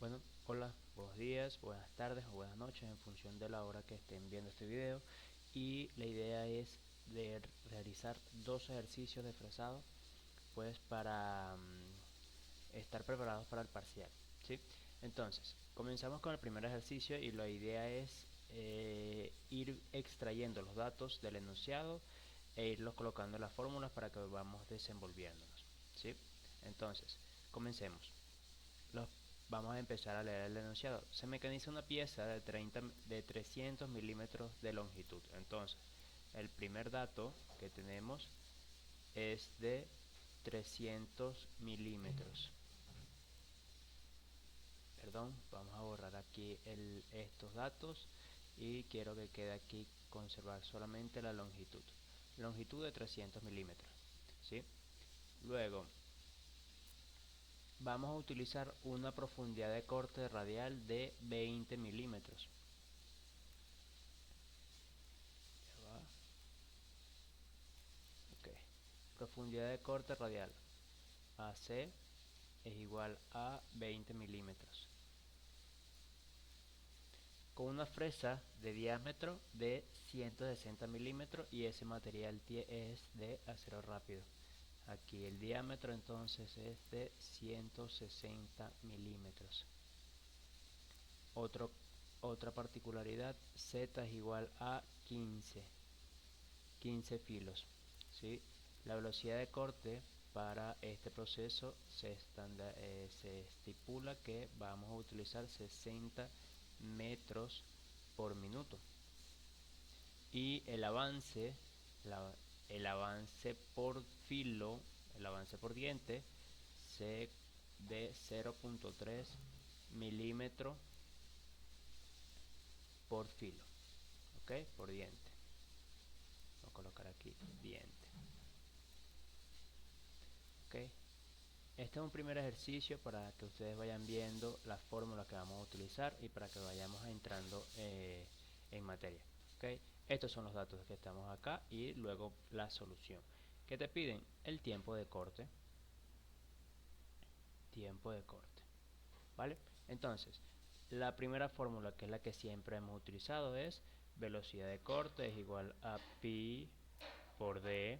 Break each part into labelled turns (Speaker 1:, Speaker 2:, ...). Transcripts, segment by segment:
Speaker 1: Bueno, hola, buenos días, buenas tardes o buenas noches en función de la hora que estén viendo este video. Y la idea es de realizar dos ejercicios de fresado, pues para estar preparados para el parcial, ¿sí? Entonces, comenzamos con el primer ejercicio y la idea es ir extrayendo los datos del enunciado e irlos colocando en las fórmulas para que vamos desenvolviéndonos, ¿sí? Entonces, comencemos. Los, Vamos a empezar a leer el enunciado. Se mecaniza una pieza de 300 milímetros de longitud. Entonces, el primer dato que tenemos es de 300 milímetros. Perdón, vamos a borrar aquí estos datos y quiero que quede aquí conservar solamente la longitud. Longitud de 300 milímetros. ¿Sí? Luego, vamos a utilizar una profundidad de corte radial de 20 milímetros. Okay. Profundidad de corte radial AC es igual a 20 milímetros. Con una fresa de diámetro de 160 milímetros y ese material es de acero rápido. Aquí el diámetro entonces es de 160 milímetros. Otra particularidad, Z es igual a 15 filos, ¿sí? La velocidad de corte para este proceso se estipula que vamos a utilizar 60 metros por minuto. Y el avance por filo, el avance por diente, se de 0.3 milímetro por filo, ¿ok? Por diente. Voy a colocar aquí diente, ¿ok? Este es un primer ejercicio para que ustedes vayan viendo la fórmula que vamos a utilizar y para que vayamos entrando en materia, ¿ok? Estos son los datos que estamos acá y luego la solución. ¿Qué te piden? El tiempo de corte. Tiempo de corte, ¿vale? Entonces, la primera fórmula, que es la que siempre hemos utilizado, es velocidad de corte es igual a pi por d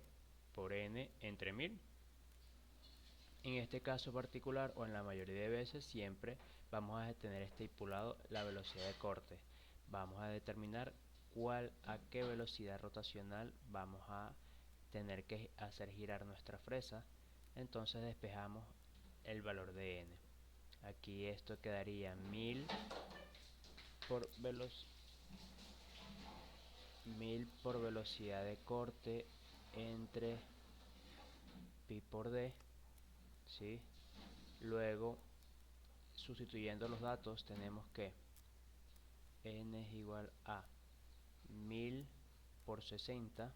Speaker 1: por n entre 1000. En este caso particular, o en la mayoría de veces, siempre vamos a tener estipulado la velocidad de corte. Vamos a determinar a qué velocidad rotacional vamos a tener que hacer girar nuestra fresa. Entonces despejamos el valor de n. Aquí esto quedaría 1000 por, 1000 por velocidad de corte entre pi por d, ¿sí? Luego, sustituyendo los datos, tenemos que n es igual a 1000 por 60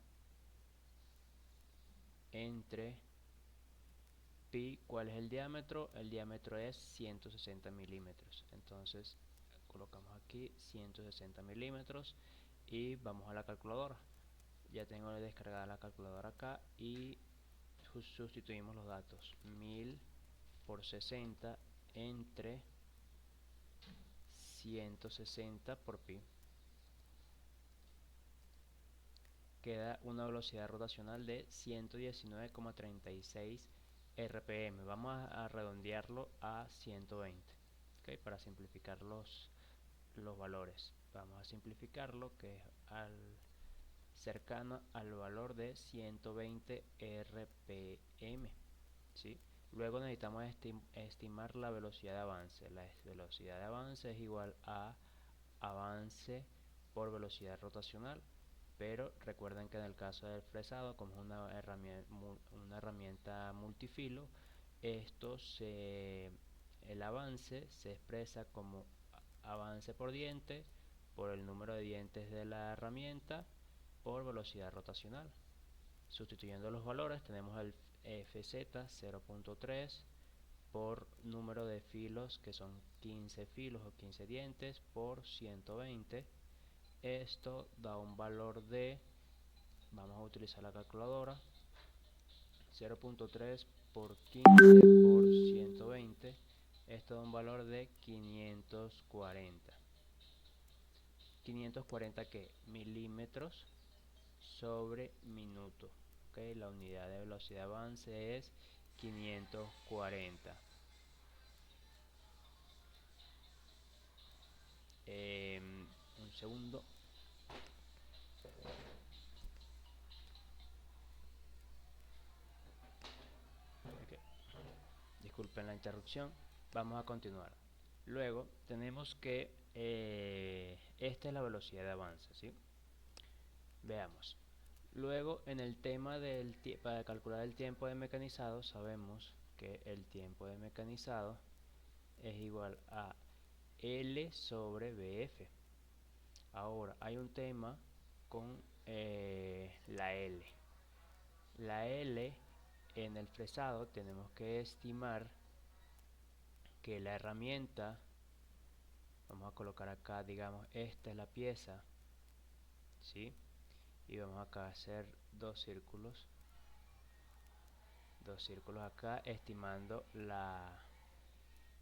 Speaker 1: entre pi. ¿Cuál es el diámetro? El diámetro es 160 milímetros. Entonces colocamos aquí 160 milímetros y vamos a la calculadora. Ya tengo descargada la calculadora acá y sustituimos los datos. 1000 por 60 entre 160 por pi. Queda una velocidad rotacional de 119,36 rpm. Vamos a redondearlo a 120, ¿okay? Para simplificar los valores. Vamos a simplificarlo, que es cercano al valor de 120 rpm, ¿sí? Luego necesitamos estimar la velocidad de avance. La velocidad de avance es igual a avance por velocidad rotacional, pero recuerden que en el caso del fresado, como es una herramienta multifilo, el avance se expresa como avance por diente por el número de dientes de la herramienta por velocidad rotacional. Sustituyendo los valores tenemos el FZ 0.3 por número de filos, que son 15 filos o 15 dientes, por 120. Esto da un valor de, vamos a utilizar la calculadora, 0.3 por 15 por 120 esto da un valor de 540. 540 ¿qué? Milímetros sobre minuto. ¿Ok? La unidad de velocidad de avance es 540. Un segundo. Okay. Disculpen la interrupción. Vamos a continuar. Luego tenemos que esta es la velocidad de avance, ¿sí? Veamos. Luego en el tema para calcular el tiempo de mecanizado sabemos que el tiempo de mecanizado es igual a L sobre BF. Ahora hay un tema con la L. La L en el fresado tenemos que estimar que la herramienta, vamos a colocar acá, digamos, esta es la pieza, ¿sí? Y vamos acá a hacer dos círculos acá, estimando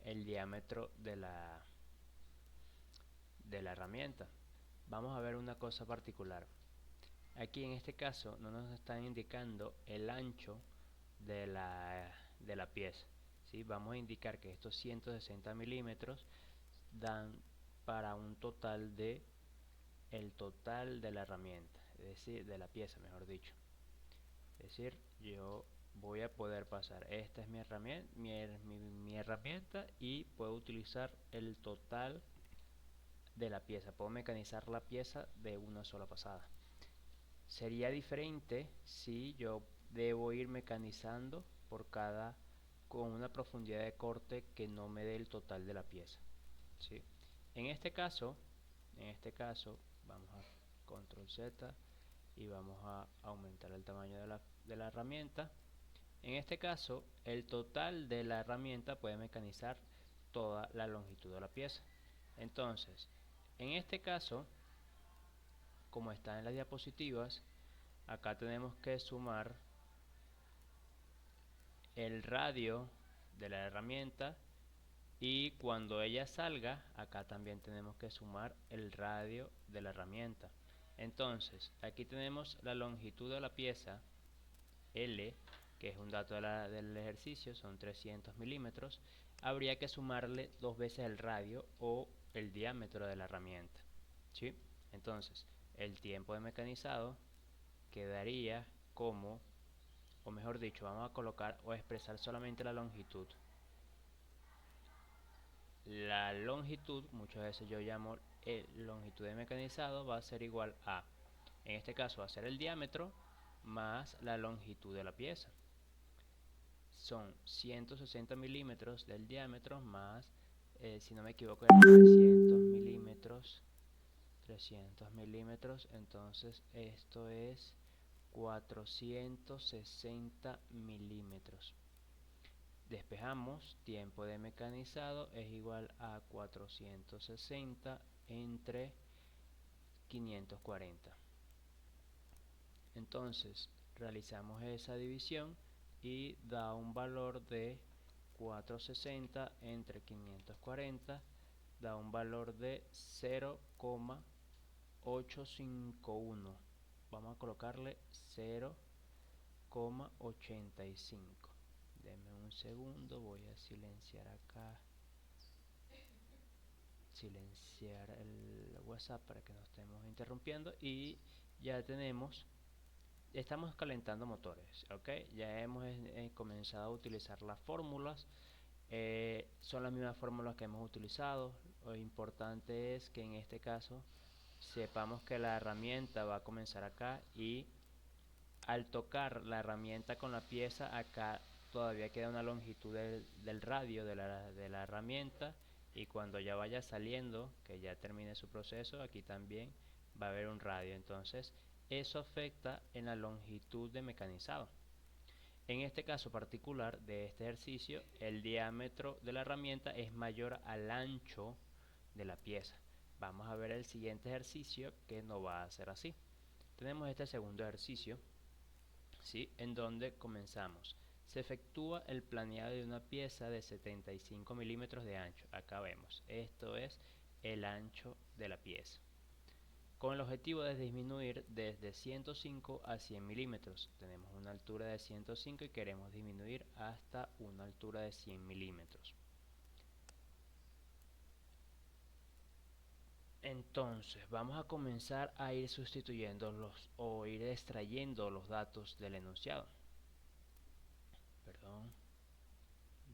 Speaker 1: el diámetro de la herramienta. Vamos a ver una cosa particular. Aquí en este caso no nos están indicando el ancho de la pieza, ¿sí? Vamos a indicar que estos 160 milímetros dan para un total de el total de la herramienta, es decir, de la pieza, mejor dicho. Es decir, yo voy a poder pasar, esta es mi herramienta, mi herramienta, y puedo utilizar el total de la pieza, puedo mecanizar la pieza de una sola pasada. Sería diferente si yo debo ir mecanizando por con una profundidad de corte que no me dé el total de la pieza, ¿sí? En este caso vamos a control Z y vamos a aumentar el tamaño de la herramienta. En este caso el total de la herramienta puede mecanizar toda la longitud de la pieza. Entonces en este caso, como está en las diapositivas, acá tenemos que sumar el radio de la herramienta, y cuando ella salga acá también tenemos que sumar el radio de la herramienta. Entonces aquí tenemos la longitud de la pieza L, que es un dato del ejercicio, son 300 milímetros. Habría que sumarle dos veces el radio o el diámetro de la herramienta, ¿sí? Entonces el tiempo de mecanizado quedaría como, o mejor dicho, vamos a colocar o expresar solamente la longitud. La longitud, muchas veces yo llamo longitud de mecanizado, va a ser igual a, en este caso va a ser el diámetro más la longitud de la pieza. Son 160 milímetros del diámetro más, si no me equivoco, 300 milímetros, entonces esto es 460 milímetros. Despejamos, tiempo de mecanizado es igual a 460 entre 540. Entonces realizamos esa división y da un valor de 460 entre 540, da un valor de 0,851. Vamos a colocarle 0,85. Denme un segundo, voy a silenciar acá, silenciar el WhatsApp para que no estemos interrumpiendo, y ya estamos calentando motores, ¿ok? Ya hemos comenzado a utilizar las fórmulas, son las mismas fórmulas que hemos utilizado. Lo importante es que en este caso sepamos que la herramienta va a comenzar acá, y al tocar la herramienta con la pieza acá todavía queda una longitud del radio de la herramienta, y cuando ya vaya saliendo, que ya termine su proceso, aquí también va a haber un radio. Entonces eso afecta en la longitud de mecanizado. En este caso particular de este ejercicio, el diámetro de la herramienta es mayor al ancho de la pieza. Vamos a ver el siguiente ejercicio que no va a ser así. Tenemos este segundo ejercicio, ¿sí? En donde comenzamos. Se efectúa el planeado de una pieza de 75 milímetros de ancho. Acá vemos, esto es el ancho de la pieza, con el objetivo de disminuir desde 105 a 100 milímetros. Tenemos una altura de 105 y queremos disminuir hasta una altura de 100 milímetros. Entonces vamos a comenzar a ir sustituyendo o ir extrayendo los datos del enunciado. Perdón,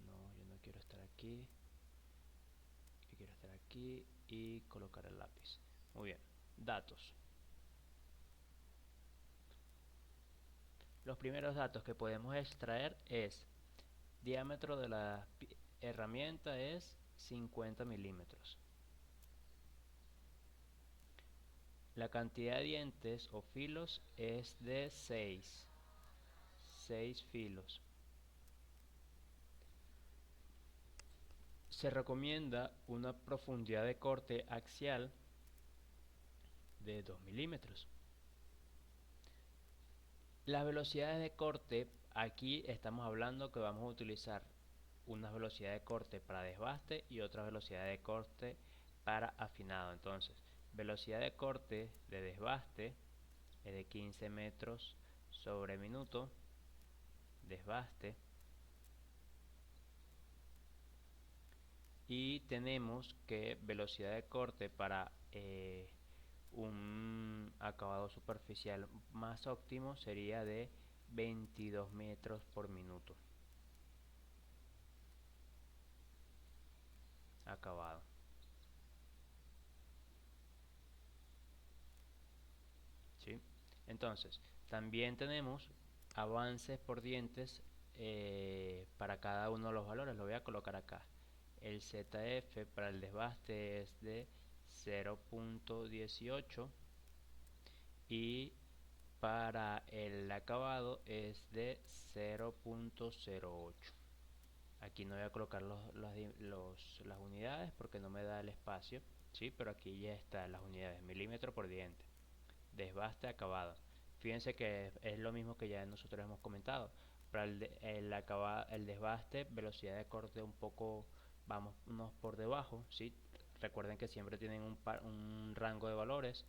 Speaker 1: no, yo no quiero estar aquí, yo quiero estar aquí y colocar el lápiz. Muy bien, datos. Los primeros datos que podemos extraer es diámetro de la herramienta es 50 milímetros. La cantidad de dientes o filos es de 6 filos. Se recomienda una profundidad de corte axial de 2 milímetros. Las velocidades de corte, aquí estamos hablando que vamos a utilizar una velocidad de corte para desbaste y otra velocidad de corte para afinado. Entonces, velocidad de corte de desbaste es de 15 metros sobre minuto, desbaste, y tenemos que velocidad de corte para un acabado superficial más óptimo sería de 22 metros por minuto acabado. ¿Sí? Entonces, también tenemos avances por dientes para cada uno de los valores. Lo voy a colocar acá. El ZF para el desbaste es de 0.18 y para el acabado es de 0.08. Aquí no voy a colocar las unidades porque no me da el espacio, ¿sí? Pero aquí ya están las unidades, milímetro por diente, desbaste, acabado. Fíjense que es lo mismo que ya nosotros hemos comentado. Para el desbaste, velocidad de corte un poco, vamos unos por debajo, ¿sí? Recuerden que siempre tienen un rango de valores.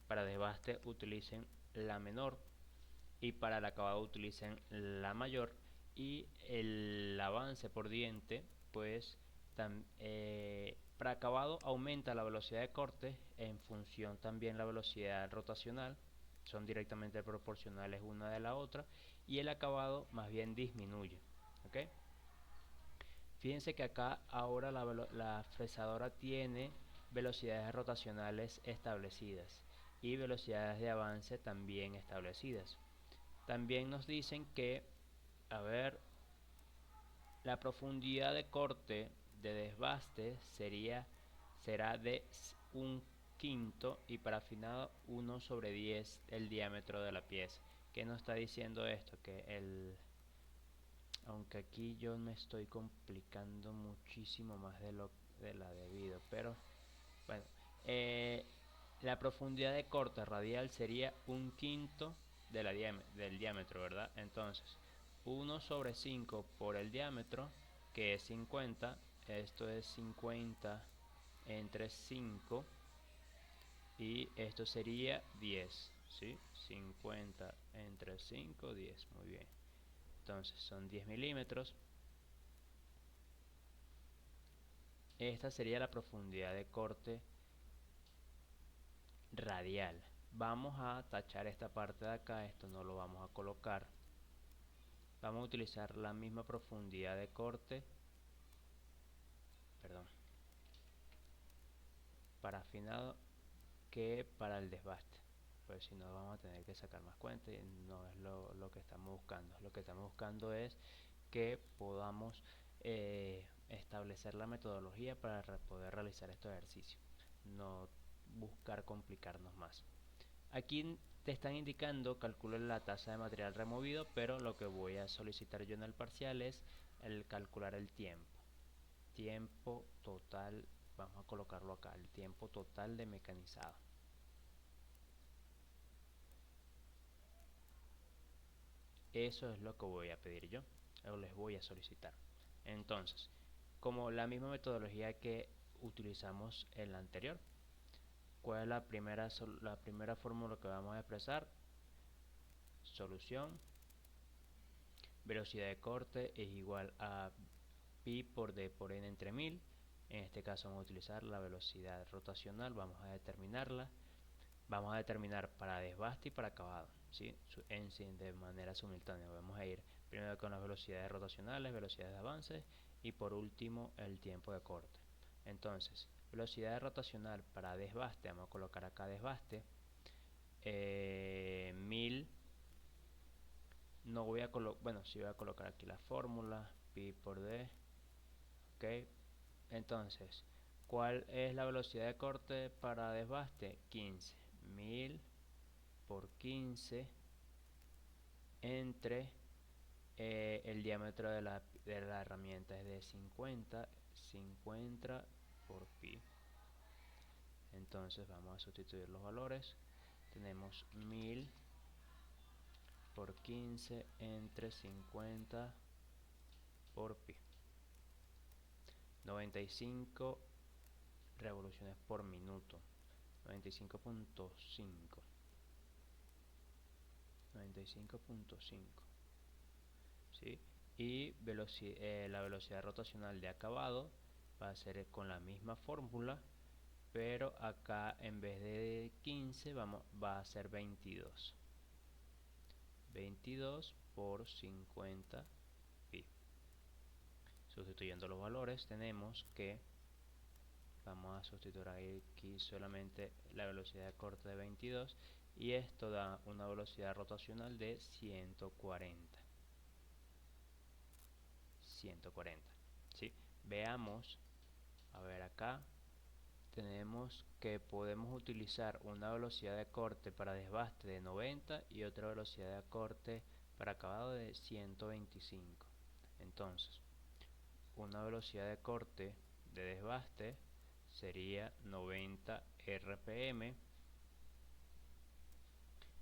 Speaker 1: Para desbaste utilicen la menor y para el acabado utilicen la mayor, y el avance por diente pues para acabado aumenta la velocidad de corte en función también la velocidad rotacional, son directamente proporcionales una de la otra, y el acabado más bien disminuye. ¿Okay? Fíjense que acá ahora la fresadora tiene velocidades rotacionales establecidas y velocidades de avance también establecidas. También nos dicen que, a ver, la profundidad de corte de desbaste será de un quinto y para afinado 1 sobre 10 el diámetro de la pieza. ¿Qué nos está diciendo esto? Que aunque aquí yo me estoy complicando muchísimo más de la debido, pero bueno, la profundidad de corte radial sería un quinto del diámetro, ¿verdad? Entonces, 1 sobre 5 por el diámetro, que es 50, esto es 50 entre 5, y esto sería 10, ¿sí? 50 entre 5, 10, muy bien. Entonces, son 10 milímetros. Esta sería la profundidad de corte radial. Vamos a tachar esta parte de acá, esto no lo vamos a colocar. Vamos a utilizar la misma profundidad de corte, perdón, para afinado que para el desbaste, pues si no vamos a tener que sacar más cuenta y no es lo que estamos buscando. Lo que estamos buscando es que podamos establecer la metodología para poder realizar estos ejercicios, no buscar complicarnos más. Aquí te están indicando calcular la tasa de material removido, pero lo que voy a solicitar yo en el parcial es el calcular el tiempo total. Vamos a colocarlo acá, el tiempo total de mecanizado. Eso es lo que voy a pedir yo. o les voy a solicitar. Entonces, como la misma metodología que utilizamos en la anterior, ¿cuál es la primera fórmula que vamos a expresar? Solución, velocidad de corte es igual a pi por d por n entre 1000. En este caso vamos a utilizar la velocidad rotacional, vamos a determinarla. Vamos a determinar para desbaste y para acabado, ¿sí? De manera simultánea. Vamos a ir primero con las velocidades rotacionales, velocidades de avance y por último el tiempo de corte. Entonces, velocidad rotacional para desbaste, vamos a colocar acá desbaste, 1000. No voy a colocar, bueno, sí voy a colocar aquí la fórmula, pi por d, ok. Entonces, ¿cuál es la velocidad de corte para desbaste? 15, 1000 por 15 entre el diámetro de la herramienta es de 50 por pi. Entonces vamos a sustituir los valores. Tenemos 1000 por 15 entre 50 por pi. 95 revoluciones por minuto. 95.5. 95.5. ¿Sí? Y la velocidad rotacional de acabado va a ser con la misma fórmula, pero acá en vez de 15 va a ser 22. 22 por 50 pi. Sustituyendo los valores tenemos que vamos a sustituir aquí solamente la velocidad de corte de 22 y esto da una velocidad rotacional de 140. 140. ¿Sí? Veamos, a ver acá, tenemos que podemos utilizar una velocidad de corte para desbaste de 90 y otra velocidad de corte para acabado de 125. Entonces, una velocidad de corte de desbaste sería 90 rpm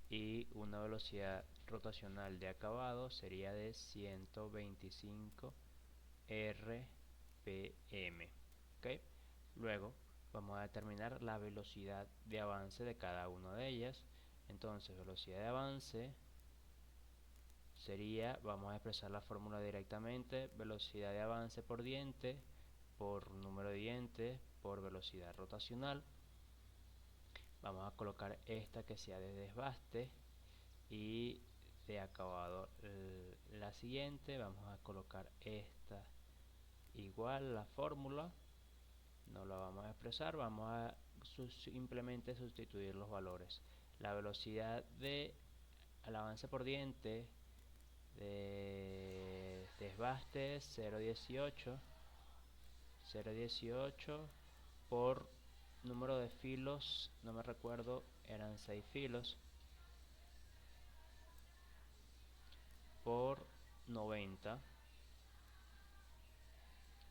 Speaker 1: y una velocidad rotacional de acabado sería de 125 rpm. ¿Okay? Luego vamos a determinar la velocidad de avance de cada una de ellas. Entonces, velocidad de avance sería, vamos a expresar la fórmula directamente, velocidad de avance por diente por número de dientes por velocidad rotacional. Vamos a colocar esta que sea de desbaste y de acabado la siguiente. Vamos a colocar esta igual la fórmula, no la vamos a expresar, vamos a simplemente sustituir los valores. La velocidad de al avance por diente de desbaste 0.18 por número de filos, no me recuerdo, eran 6 filos por 90,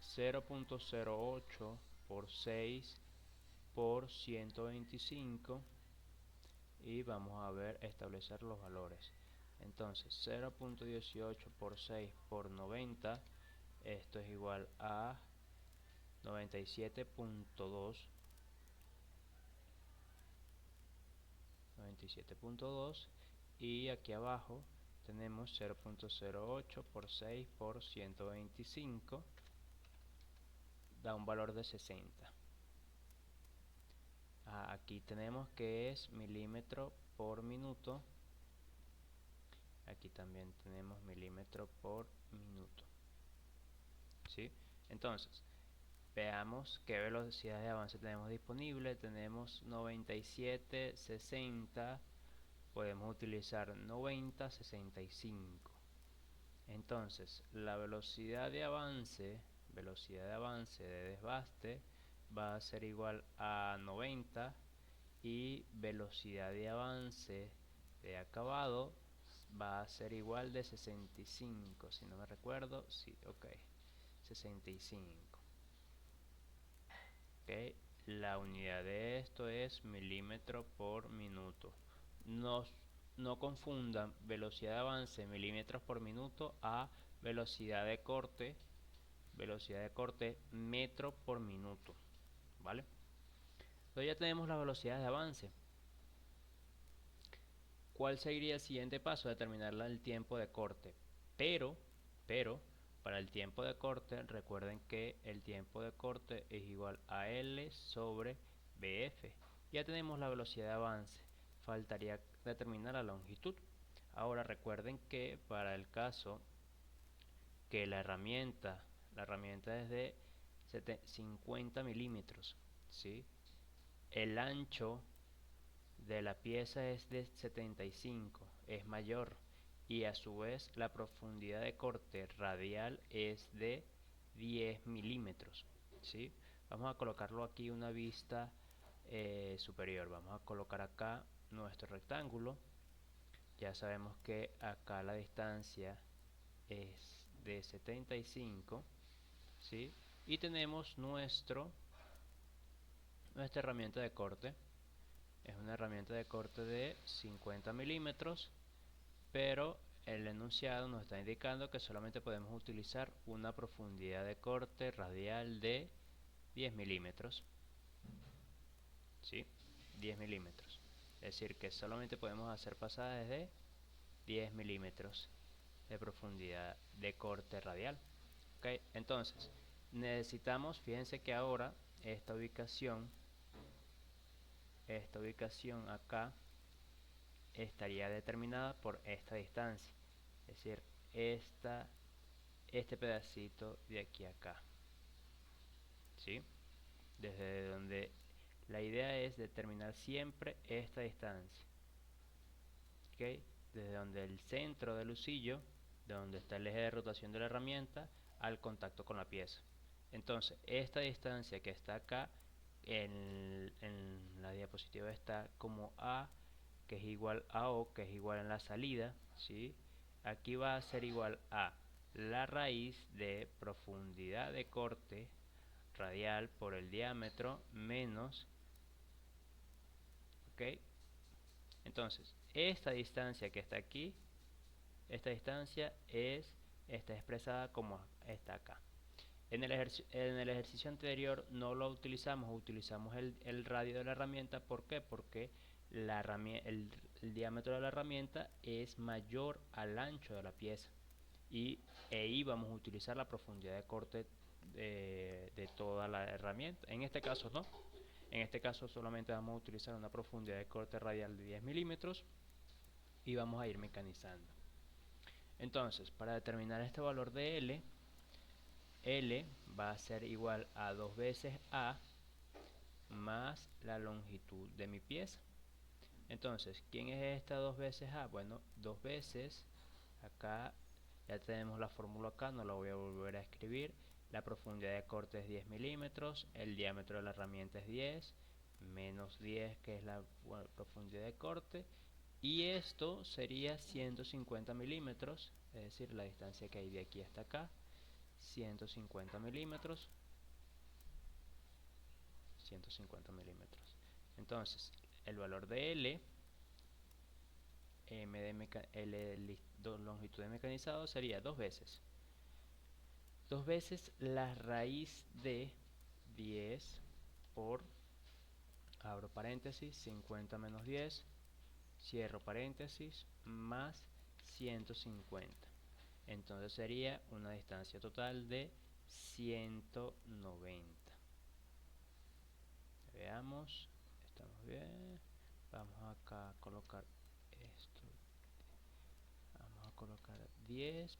Speaker 1: 0.08 por 6 por 125 y vamos a ver establecer los valores. Entonces 0.18 por 6 por 90, esto es igual a 97.2 y aquí abajo tenemos 0.08 por 6 por 125, da un valor de 60. Aquí tenemos que es milímetro por minuto, aquí también tenemos milímetro por minuto. ¿Sí? Entonces, veamos qué velocidad de avance tenemos disponible. Tenemos 97, 60, podemos utilizar 90, 65. Entonces, la velocidad de avance de desbaste va a ser igual a 90 y velocidad de avance de acabado va a ser igual de 65, si no me recuerdo, sí, ok, 65. Okay. La unidad de esto es milímetro por minuto. No confundan velocidad de avance milímetros por minuto a velocidad de corte metro por minuto, ¿vale? Entonces ya tenemos la velocidad de avance. ¿Cuál sería el siguiente paso? Determinar el tiempo de corte. Pero, para el tiempo de corte, recuerden que el tiempo de corte es igual a L sobre BF. Ya tenemos la velocidad de avance. Faltaría determinar la longitud. Ahora recuerden que para el caso que la herramienta es de 50 milímetros, ¿sí? El ancho de la pieza es de 75, es mayor, y a su vez la profundidad de corte radial es de 10 milímetros, ¿sí? Vamos a colocarlo aquí una vista superior. Vamos a colocar acá nuestro rectángulo. Ya sabemos que acá la distancia es de 75, ¿sí? Y tenemos nuestra herramienta de corte. Es una herramienta de corte de 50 milímetros, pero el enunciado nos está indicando que solamente podemos utilizar una profundidad de corte radial de 10 milímetros, ¿sí? 10 milímetros. Es decir, que solamente podemos hacer pasadas de 10 milímetros de profundidad de corte radial. ¿Ok? Entonces, necesitamos, fíjense que ahora esta ubicación acá estaría determinada por esta distancia, es decir, este pedacito de aquí a acá, ¿sí? Desde donde la idea es determinar siempre esta distancia, ¿ok? Desde donde el centro del husillo, de donde está el eje de rotación de la herramienta, al contacto con la pieza. Entonces, esta distancia que está acá en la diapositiva está como A, que es igual a O, que es igual en la salida, ¿sí? Aquí va a ser igual a la raíz de profundidad de corte radial por el diámetro menos, ¿ok? Entonces, esta distancia que está aquí, esta distancia está expresada como está acá. En el ejercicio anterior no lo utilizamos el radio de la herramienta. ¿Por qué? Porque el diámetro de la herramienta es mayor al ancho de la pieza, y íbamos a utilizar la profundidad de corte de toda la herramienta. En este caso no, en este caso solamente vamos a utilizar una profundidad de corte radial de 10 milímetros y vamos a ir mecanizando. Entonces, para determinar este valor de L va a ser igual a 2 veces A más la longitud de mi pieza. Entonces, ¿quién es esta 2 veces A? Bueno, 2 veces, acá ya tenemos la fórmula acá, no la voy a volver a escribir. La profundidad de corte es 10 milímetros, el diámetro de la herramienta es 10, menos 10 que es la profundidad de corte, y esto sería 150 milímetros, es decir, la distancia que hay de aquí hasta acá, 150 milímetros. Entonces, el valor de L, longitud de mecanizado, sería 2 veces. 2 veces la raíz de 10 por, abro paréntesis, 50 menos 10, cierro paréntesis, más 150. Entonces sería una distancia total de 190. Veamos, estamos bien. Vamos acá a colocar esto. Vamos a colocar 10.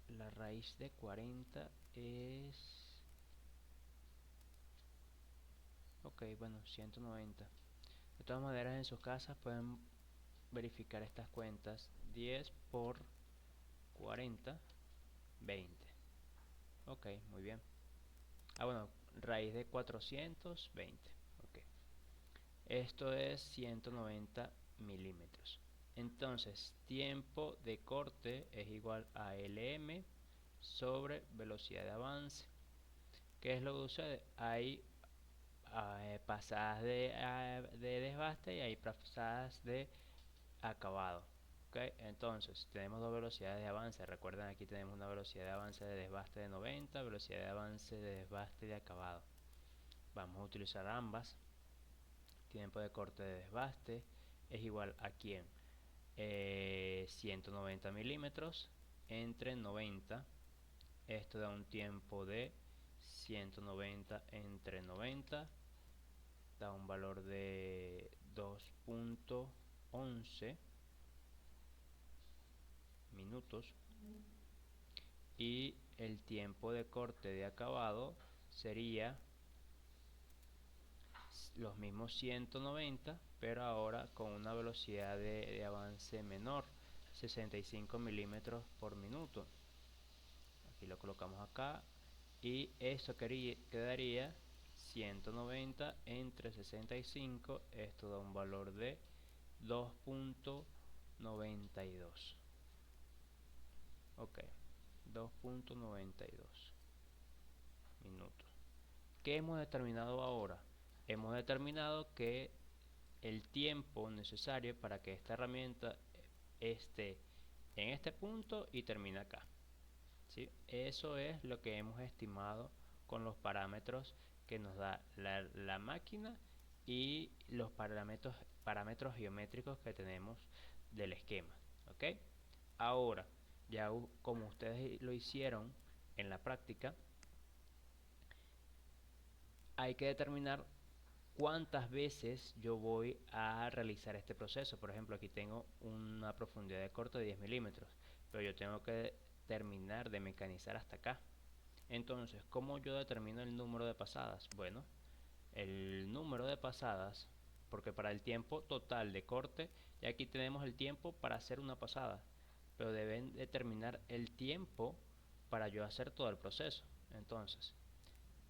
Speaker 1: La raíz de 40 es... ok, bueno, 190. De todas maneras, en sus casas pueden verificar estas cuentas. 10 por 40, 20. Ok, muy bien. Ah, bueno, raíz de 420. Ok. Esto es 190 milímetros. Entonces, tiempo de corte es igual a Lm sobre velocidad de avance. ¿Qué es lo que sucede? Hay pasadas de desbaste y hay pasadas de acabado. Ok, entonces tenemos dos velocidades de avance. Recuerden, aquí tenemos una velocidad de avance de desbaste de 90, velocidad de avance de desbaste de acabado. Vamos a utilizar ambas. Tiempo de corte de desbaste es igual a ¿quién? 190 milímetros entre 90. Esto da un tiempo de 190 entre 90, da un valor de 2.11 minutos, y el tiempo de corte de acabado sería los mismos 190, pero ahora con una velocidad de avance menor, 65 milímetros por minuto. Aquí lo colocamos acá, y esto quedaría 190 entre 65. Esto da un valor de 2.92. Ok, 2.92 minutos. ¿Qué hemos determinado ahora? Hemos determinado que el tiempo necesario para que esta herramienta esté en este punto y termine acá, ¿sí? Eso es lo que hemos estimado con los parámetros que nos da la máquina y los parámetros geométricos que tenemos del esquema. ¿Ok? Ahora, ya como ustedes lo hicieron en la práctica, hay que determinar cuántas veces yo voy a realizar este proceso. Por ejemplo, aquí tengo una profundidad de corte de 10 milímetros, pero yo tengo que terminar de mecanizar hasta acá. Entonces, ¿cómo yo determino el número de pasadas? Bueno, el número de pasadas, porque para el tiempo total de corte, ya aquí tenemos el tiempo para hacer una pasada, pero deben determinar el tiempo para yo hacer todo el proceso. Entonces,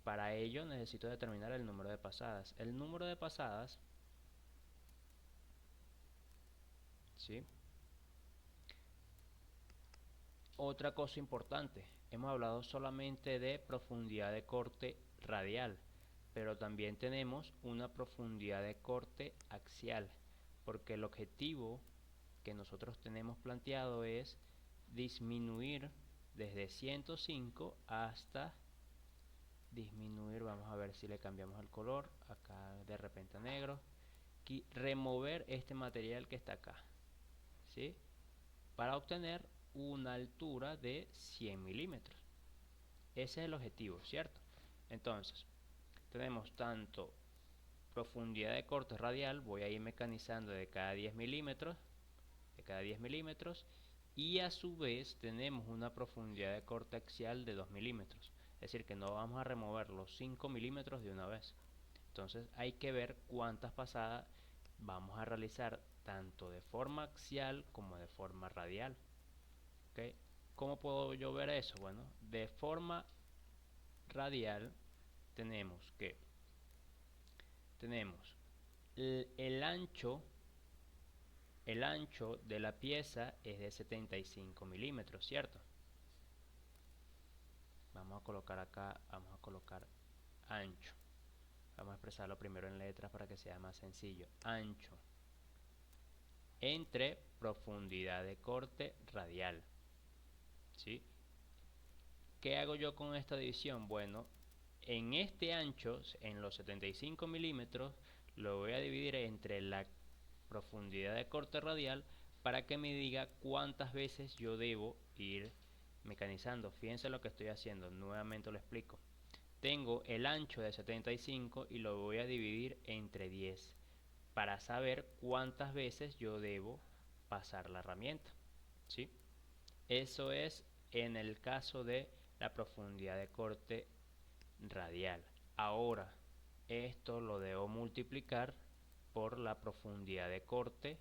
Speaker 1: para ello necesito determinar el número de pasadas. El número de pasadas, ¿sí? Otra cosa importante, hemos hablado solamente de profundidad de corte radial, pero también tenemos una profundidad de corte axial, porque el objetivo que nosotros tenemos planteado es disminuir desde 105 hasta disminuir, vamos a ver si le cambiamos el color, acá de repente a negro, y remover este material que está acá, ¿sí? Para obtener una altura de 100 milímetros. Ese es el objetivo, ¿cierto? Entonces, tenemos tanto profundidad de corte radial, voy a ir mecanizando de cada 10 milímetros, y a su vez tenemos una profundidad de corte axial de 2 milímetros. Es decir, que no vamos a remover los 5 milímetros de una vez. Entonces hay que ver cuántas pasadas vamos a realizar tanto de forma axial como de forma radial. ¿Okay? ¿Cómo puedo yo ver eso? Bueno, de forma radial tenemos que tenemos el ancho de la pieza es de 75 milímetros, ¿cierto? Vamos a colocar acá, vamos a colocar ancho. Vamos a expresarlo primero en letras para que sea más sencillo. Ancho entre profundidad de corte radial, ¿sí? ¿Qué hago yo con esta división? Bueno, en este ancho, en los 75 milímetros, lo voy a dividir entre la profundidad de corte radial para que me diga cuántas veces yo debo ir mecanizando. Fíjense lo que estoy haciendo, nuevamente lo explico. Tengo el ancho de 75 y lo voy a dividir entre 10 para saber cuántas veces yo debo pasar la herramienta, ¿sí? Eso es en el caso de la profundidad de corte radial. Ahora, esto lo debo multiplicar por la profundidad de corte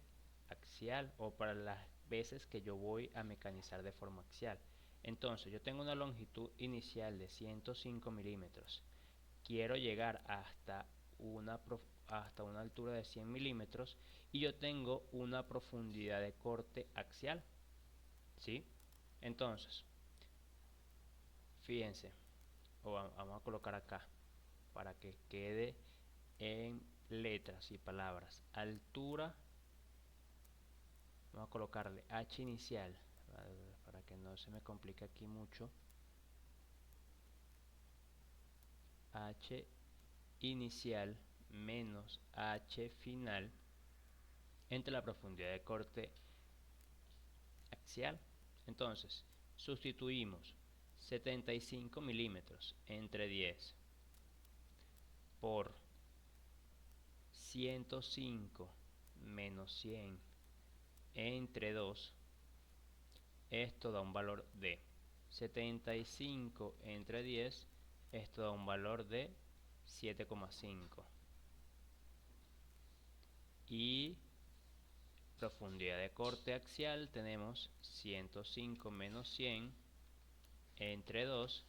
Speaker 1: axial, o para las veces que yo voy a mecanizar de forma axial. Entonces, yo tengo una longitud inicial de 105 milímetros. Quiero llegar hasta una altura de 100 milímetros y yo tengo una profundidad de corte axial, ¿sí? Entonces, fíjense, vamos a colocar acá para que quede en letras y palabras. Altura Vamos a colocarle h inicial, para que no se me complique aquí mucho. H inicial menos h final entre la profundidad de corte axial. Entonces sustituimos 75 milímetros entre 10 por 105 menos 100 entre 2. Esto da un valor de 75 entre 10. Esto da un valor de 7,5. Y profundidad de corte axial tenemos 105 menos 100 entre 2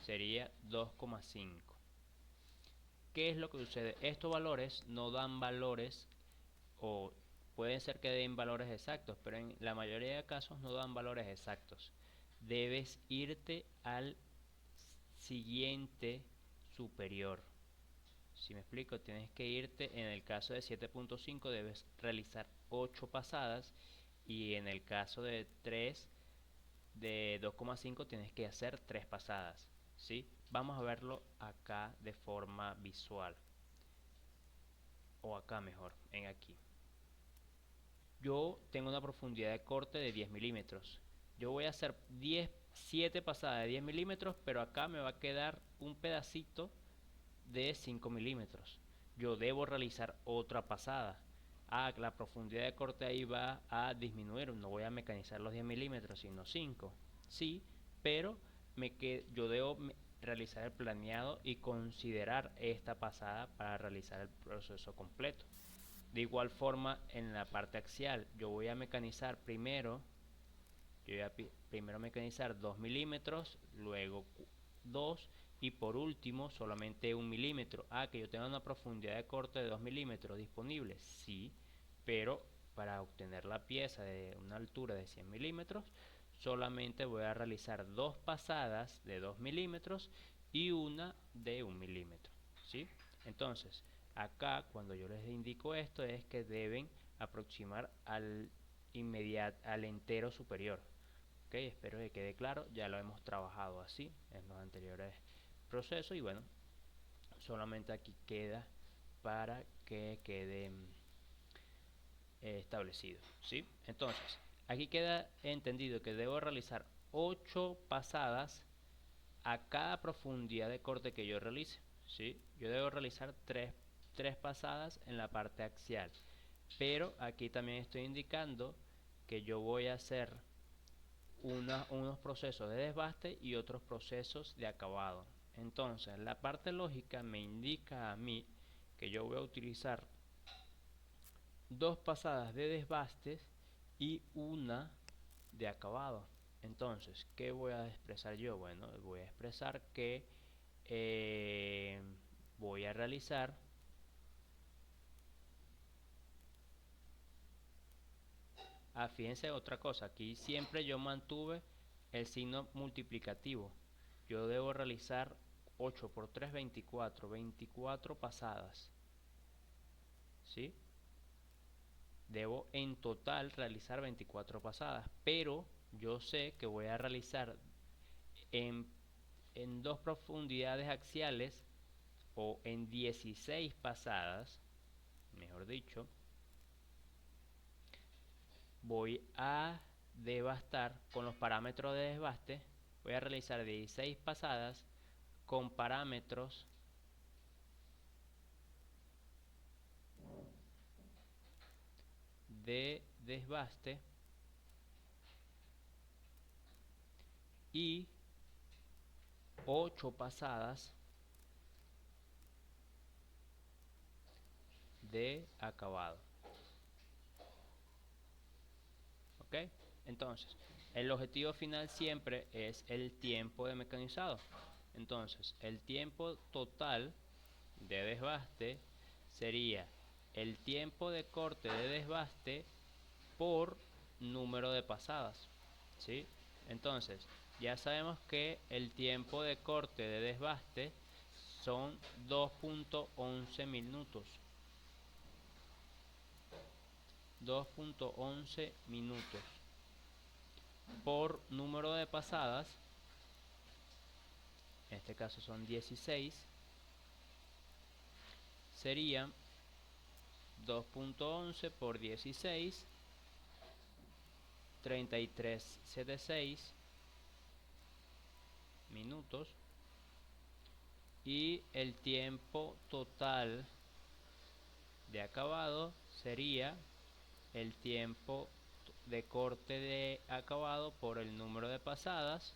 Speaker 1: sería 2,5. ¿Qué es lo que sucede? Estos valores no dan valores, o pueden ser que den valores exactos, pero en la mayoría de casos no dan valores exactos. Debes irte al siguiente superior. Si me explico, tienes que irte, en el caso de 7.5 debes realizar 8 pasadas, y en el caso de 2,5 tienes que hacer 3 pasadas, ¿sí? Vamos a verlo acá de forma visual, o acá mejor, en aquí. Yo tengo una profundidad de corte de 10 milímetros. Yo voy a hacer 7 pasadas de 10 milímetros, pero acá me va a quedar un pedacito de 5 milímetros. Yo debo realizar otra pasada. La profundidad de corte ahí va a disminuir. No voy a mecanizar los 10 milímetros, sino 5. Sí, pero yo debo realizar el planeado y considerar esta pasada para realizar el proceso completo. De igual forma, en la parte axial, yo voy a mecanizar primero. Yo voy a primero mecanizar 2 milímetros, luego 2, y por último solamente 1 milímetro. Que yo tenga una profundidad de corte de 2 milímetros disponible, sí, pero para obtener la pieza de una altura de 100 milímetros solamente voy a realizar 2 pasadas de 2 milímetros y una de 1 milímetro, ¿sí? Entonces acá, cuando yo les indico esto, es que deben aproximar al entero superior. Ok, espero que quede claro. Ya lo hemos trabajado así en los anteriores procesos, y bueno, solamente aquí queda para que quede establecido, ¿sí? Entonces aquí queda entendido que debo realizar 8 pasadas a cada profundidad de corte que yo realice, ¿sí? Yo debo realizar 3 pasadas en la parte axial, pero aquí también estoy indicando que yo voy a hacer unos procesos de desbaste y otros procesos de acabado. Entonces la parte lógica me indica a mí que yo voy a utilizar 2 pasadas de desbastes y una de acabado. Entonces, ¿qué voy a expresar yo? Bueno, voy a expresar que voy a realizar fíjense otra cosa, aquí siempre yo mantuve el signo multiplicativo. Yo debo realizar 8 por 3, 24 pasadas, ¿sí? Debo en total realizar 24 pasadas, pero yo sé que voy a realizar en 2 profundidades axiales, o en 16 pasadas, mejor dicho. Voy a desbastar con los parámetros de desbaste. Voy a realizar 16 pasadas con parámetros de desbaste y 8 pasadas de acabado. ¿Ok? Entonces, el objetivo final siempre es el tiempo de mecanizado. Entonces, el tiempo total de desbaste sería el tiempo de corte de desbaste por número de pasadas, ¿sí? Entonces, ya sabemos que el tiempo de corte de desbaste son 2.11 minutos. 2.11 minutos. Por número de pasadas, en este caso son 16, serían 2.11 por 16, 3376 minutos. Y el tiempo total de acabado sería el tiempo de corte de acabado por el número de pasadas.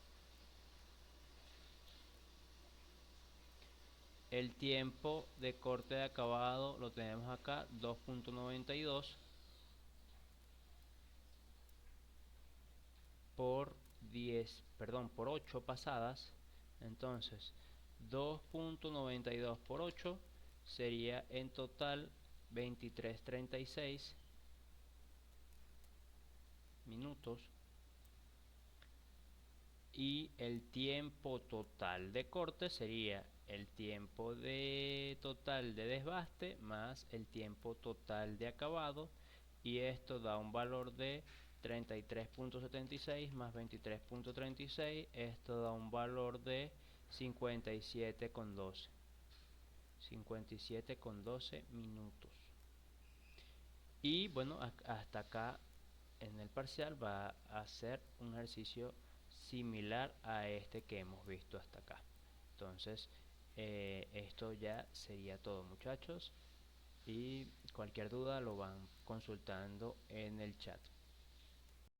Speaker 1: El tiempo de corte de acabado lo tenemos acá, 2.92 por 8 pasadas. Entonces 2.92 por 8 sería en total 2336 minutos. Y el tiempo total de corte sería el tiempo total de desbaste más el tiempo total de acabado, y esto da un valor de 33.76 más 23.36, esto da un valor de 57,12 minutos. Y bueno, hasta acá en el parcial va a ser un ejercicio similar a este que hemos visto hasta acá. Entonces esto ya sería todo, muchachos, y cualquier duda lo van consultando en el chat.